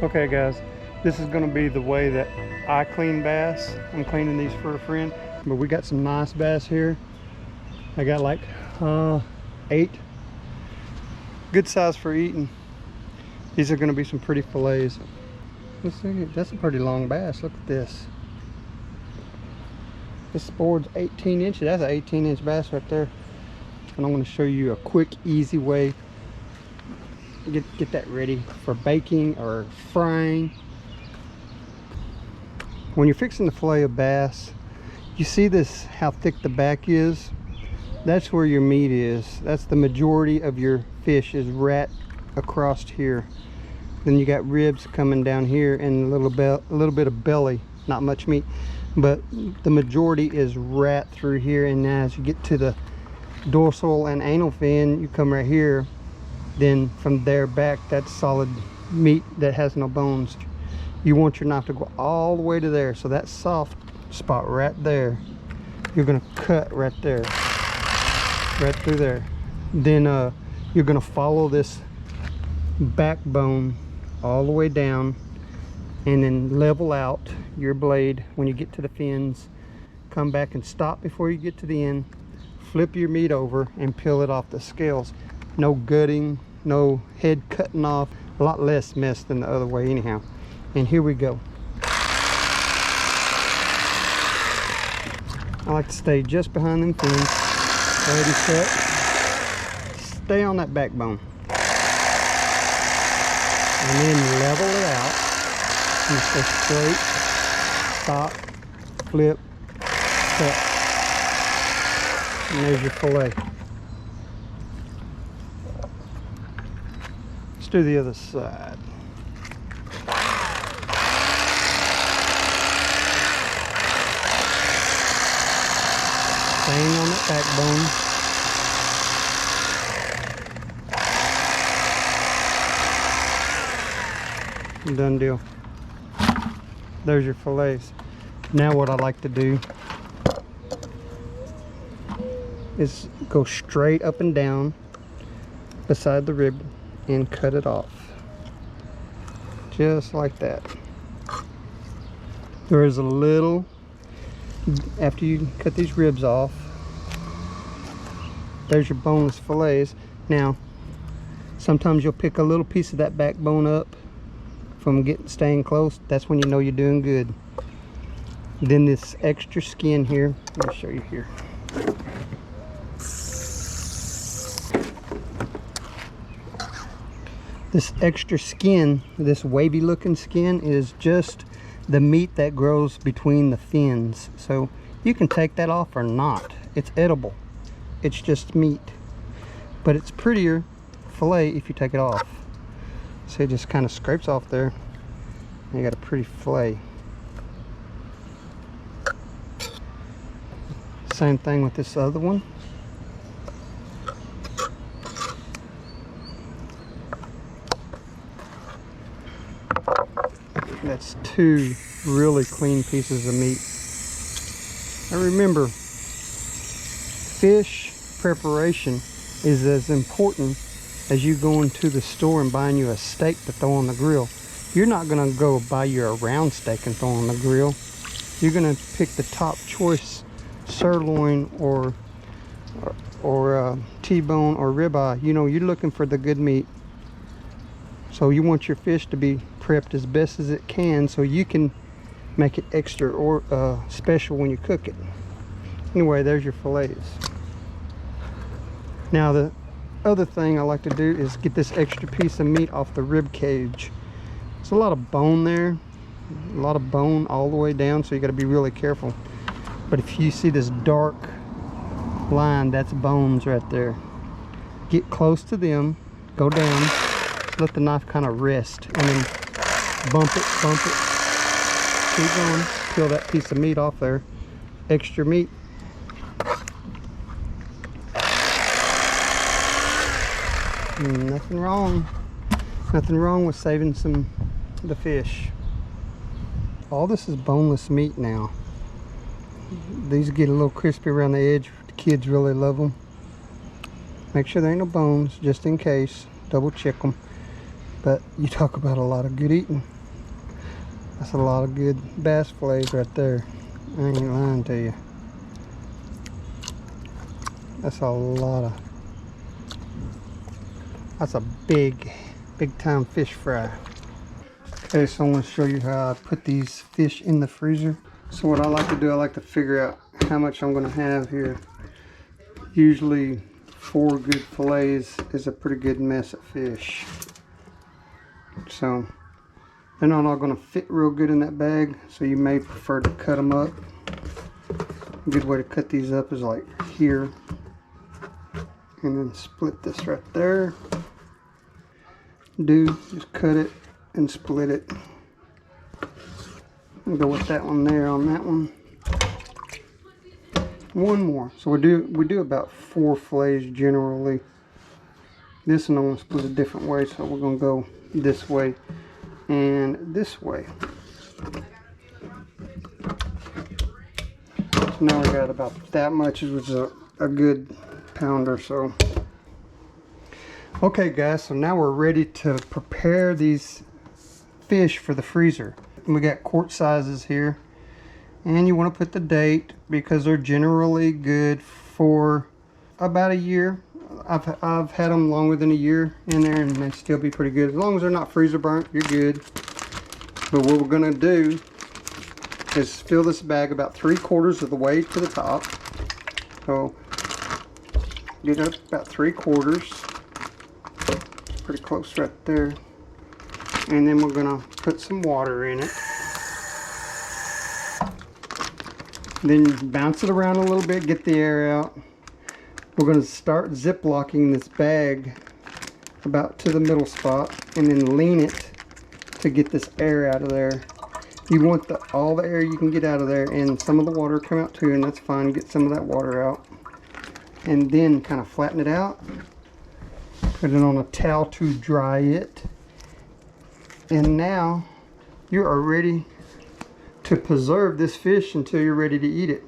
Okay guys, this is going to be the way that I clean bass. I'm cleaning these for a friend, but we got some nice bass here. I got like 8, good size for eating. These are going to be some pretty fillets. Let's see, that's a pretty long bass. Look at this. This board's 18 inches. That's an 18-inch bass right there. And I'm going to show you a quick, easy way to get that ready for baking or frying. When you're fixing to fillet a bass, you see this, how thick the back is? That's where your meat is. That's the majority of your fish, is right across here. Then you got ribs coming down here and a little bit of belly, not much meat, but the majority is right through here. And now as you get to the dorsal and anal fin, you come right here. Then from there back, that's solid meat that has no bones. You want your knife to go all the way to there, so that soft spot right there, you're gonna cut right there, right through there. Then you're gonna follow this backbone all the way down, and then level out your blade when you get to the fins. Come back and stop before you get to the end. Flip your meat over and peel it off the scales. No gutting, no head cutting off. A lot less mess than the other way anyhow. And here we go. I like to stay just behind them fins. Ready, set. Stay on that backbone. And then level it out. You stay straight. Stop. Flip. Cut. And there's your fillet. Let's do the other side. Staying on that backbone. Done deal. There's your fillets. Now what I like to do is go straight up and down beside the rib and cut it off. Just like that. There is a little, after you cut these ribs off, there's your boneless fillets. Now, sometimes you'll pick a little piece of that backbone up from staying close. That's when you know you're doing good. Then this extra skin here, let me show you here. This extra skin, this wavy looking skin, is just the meat that grows between the fins. So you can take that off or not. It's edible. It's just meat. But it's prettier fillet if you take it off. So it just kind of scrapes off there. And you got a pretty fillet. Same thing with this other one. That's 2 really clean pieces of meat. Now remember, fish preparation is as important as you going to the store and buying you a steak to throw on the grill. You're not gonna go buy you a round steak and throw on the grill. You're gonna pick the top choice sirloin or T-bone or ribeye. You know, you're looking for the good meat. So you want your fish to be prepped as best as it can, so you can make it extra or special when you cook it. Anyway, there's your fillets. Now the other thing I like to do is get this extra piece of meat off the rib cage. There's a lot of bone there, a lot of bone all the way down, so you got to be really careful. But if you see this dark line, that's bones right there. Get close to them, go down, let the knife kind of rest, and then bump it, keep going, peel that piece of meat off there. Extra meat. Nothing wrong with saving the fish. All this is boneless meat now. These get a little crispy around the edge. The kids really love them. Make sure there ain't no bones, just in case. Double check them. But you talk about a lot of good eating. That's a lot of good bass fillets right there. I ain't lying to you. That's a big time fish fry. Okay, so I want to show you how I put these fish in the freezer. So what I like to do, I like to figure out how much I'm going to have here. Usually 4 good fillets is a pretty good mess of fish. So they're not all going to fit real good in that bag, so you may prefer to cut them up. A good way to cut these up is like here, and then split this right there. Just cut it and split it. I'll go with that one there on that one. One more. So we do about 4 fillets generally. This one I'm going to split a different way, so we're going to go this way and this way. So now we got about that much, which is a good pound or so. Okay guys, so now we're ready to prepare these fish for the freezer. We got quart sizes here, and you want to put the date because they're generally good for about a year. I've had them longer than a year in there and they still be pretty good. As long as they're not freezer burnt, you're good. But what we're gonna do is fill this bag about 3/4 of the way to the top. So get up about 3/4. Pretty close right there. And then we're gonna put some water in it. Then bounce it around a little bit, get the air out. We're gonna start zip locking this bag about to the middle spot and then lean it to get this air out of there. You want all the air you can get out of there, and some of the water come out too, and that's fine. Get some of that water out. And then kind of flatten it out. Put it on a towel to dry it. And now you are ready to preserve this fish until you're ready to eat it.